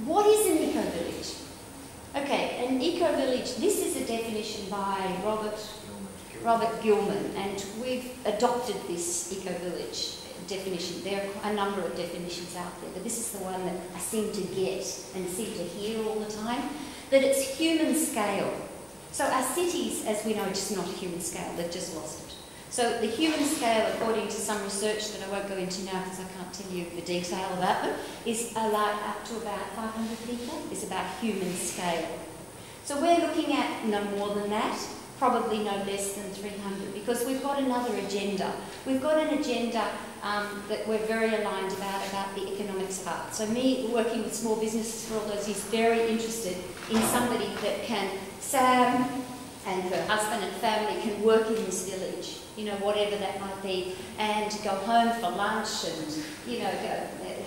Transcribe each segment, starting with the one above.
What is an eco-village? Okay, an eco-village, this is a definition by Robert Gilman, and we've adopted this eco-village definition. There are a number of definitions out there, but this is the one that I seem to get and seem to hear all the time, that it's human scale. So our cities, as we know, are just not human scale, they've just lost it. So the human scale, according to some research that I won't go into now because I can't tell you the detail about them, is up to about 500 people, is about human scale. So we're looking at no more than that, probably no less than 300, because we've got another agenda. We've got an agenda that we're very aligned about the economics part. So me, working with small businesses for all those years, very interested in somebody that can, Sam and her husband and family can work in this village, you know, whatever that might be, and go home for lunch and, you know,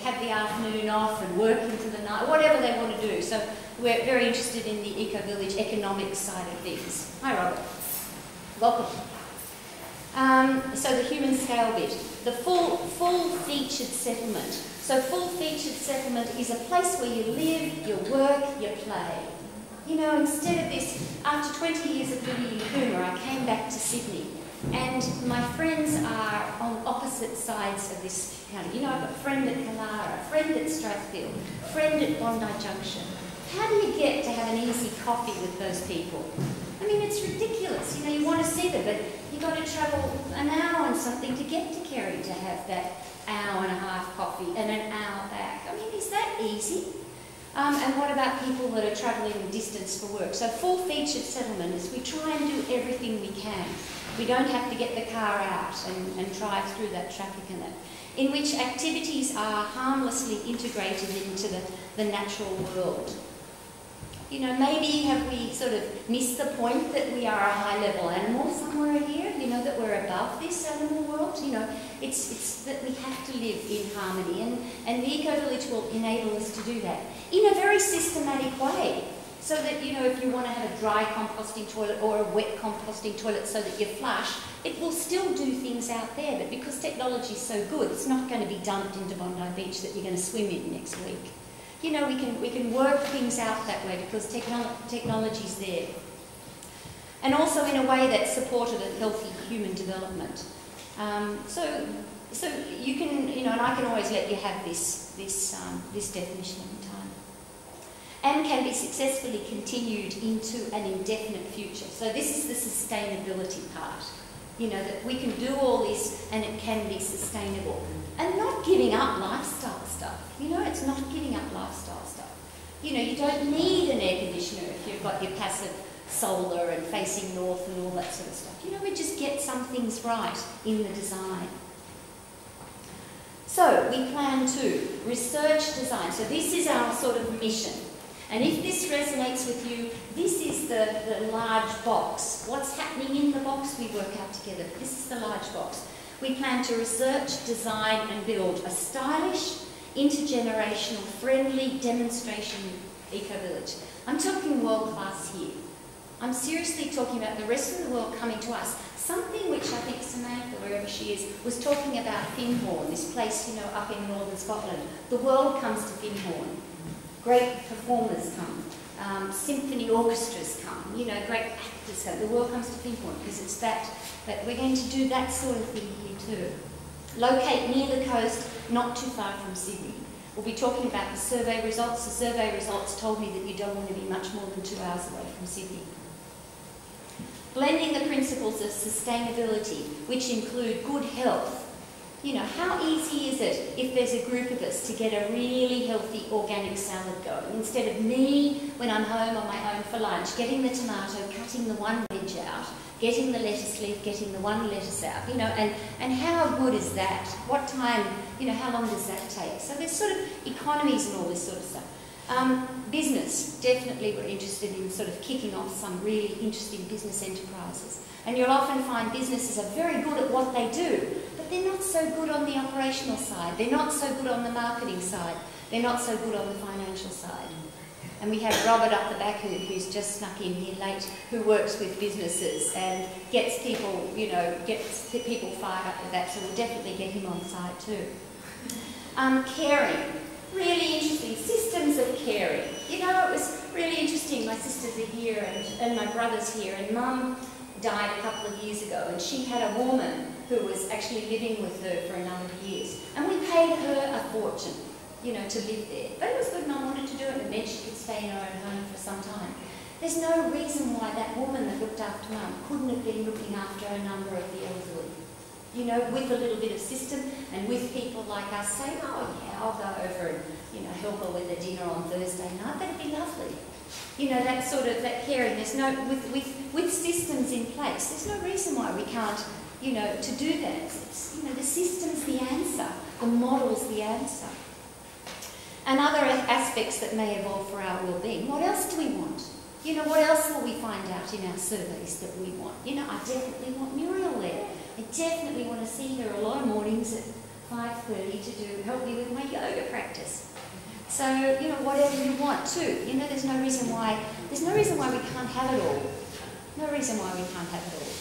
have the afternoon off and work into the night, whatever they want to do. So we're very interested in the eco-village economic side of things. Hi, Robert. Welcome. So the human scale bit, the full-featured settlement. So full-featured settlement is a place where you live, you work, you play. You know, instead of this, after 20 years of living in Coomera, I came back to Sydney, and my friends are on opposite sides of this county. You know, I've got a friend at Killara, a friend at Strathfield, a friend at Bondi Junction. How do you get to have an easy coffee with those people? I mean, it's ridiculous. You know, you want to see them, but you've got to travel an hour and something to get to Kerry to have that hour and a half coffee and an hour back. I mean, is that easy? And what about people that are travelling a distance for work? So full-featured settlement is we try and do everything we can. We don't have to get the car out and drive through that traffic and that. In which activities are harmlessly integrated into the natural world. You know, maybe have we sort of missed the point that we are a high-level animal somewhere here, you know, that we're above this animal world? You know, it's that we have to live in harmony, and the eco-village will enable us to do that in a very systematic way. So that, you know, if you want to have a dry composting toilet or a wet composting toilet so that you flush, it will still do things out there, but because technology is so good, it's not going to be dumped into Bondi Beach that you're going to swim in next week. You know, we can work things out that way because technology's there. And also in a way that's supportive of healthy human development. So you can, you know, and I can always let you have this definition anytime. And can be successfully continued into an indefinite future. So this is the sustainability part. You know, that we can do all this and it can be sustainable. And not giving up lifestyle stuff. You know, it's not giving up lifestyle stuff. You know, you don't need an air conditioner if you've got your passive solar and facing north and all that sort of stuff. You know, we just get some things right in the design. So we plan to research design. So this is our sort of mission. And if this resonates with you, this is the large box. What's happening in the box, we work out together. This is the large box. We plan to research, design and build a stylish, intergenerational, friendly demonstration eco-village. I'm talking world class here. I'm seriously talking about the rest of the world coming to us. Something which I think Samantha, wherever she is, was talking about Findhorn, this place, you know, up in northern Scotland. The world comes to Findhorn. Great performers come, symphony orchestras come, you know, great actors come. The world comes to Findhorn because it's that we're going to do that sort of thing here too. Locate near the coast, not too far from Sydney. We'll be talking about the survey results. The survey results told me that you don't want to be much more than 2 hours away from Sydney. Blending the principles of sustainability, which include good health. You know, how easy is it if there's a group of us to get a really healthy organic salad going? Instead of me, when I'm home on my own for lunch, getting the tomato, cutting the one veg out, getting the lettuce leaf, getting the one lettuce out, you know, and how good is that? What time, you know, how long does that take? So there's sort of economies and all this sort of stuff. Business, definitely we're interested in sort of kicking off some really interesting business enterprises. And you'll often find businesses are very good at what they do, but they're not so good on the operational side. They're not so good on the marketing side. They're not so good on the financial side. And we have Robert up the back who's just snuck in here late, who works with businesses and gets people, you know, gets people fired up with that, so we'll definitely get him on side too. Caring, really interesting, systems of caring. and my brother's here, and Mum died a couple of years ago, and she had a woman who was actually living with her for a number of years, and we paid her a fortune, you know, to live there. But it was good, Mum wanted to do it, and then she could stay in her own home for some time. There's no reason why that woman that looked after Mum couldn't have been looking after a number of the elderly. You know, with a little bit of system and with people like us saying, oh yeah, I'll go over and, you know, help her with her dinner on Thursday night. That'd be lovely. You know, that sort of, that caring. There's no, with systems in place, there's no reason why we can't, you know, to do that. It's, you know, the system's the answer. The model's the answer. And other aspects that may evolve for our well-being. What else do we want? You know, what else will we find out in our surveys that we want? You know, I definitely want Muriel there. I definitely want to see her a lot of mornings at 5:30 to help me with my yoga practice. So, you know, whatever you want too. You know, there's no reason why we can't have it all. No reason why we can't have it all.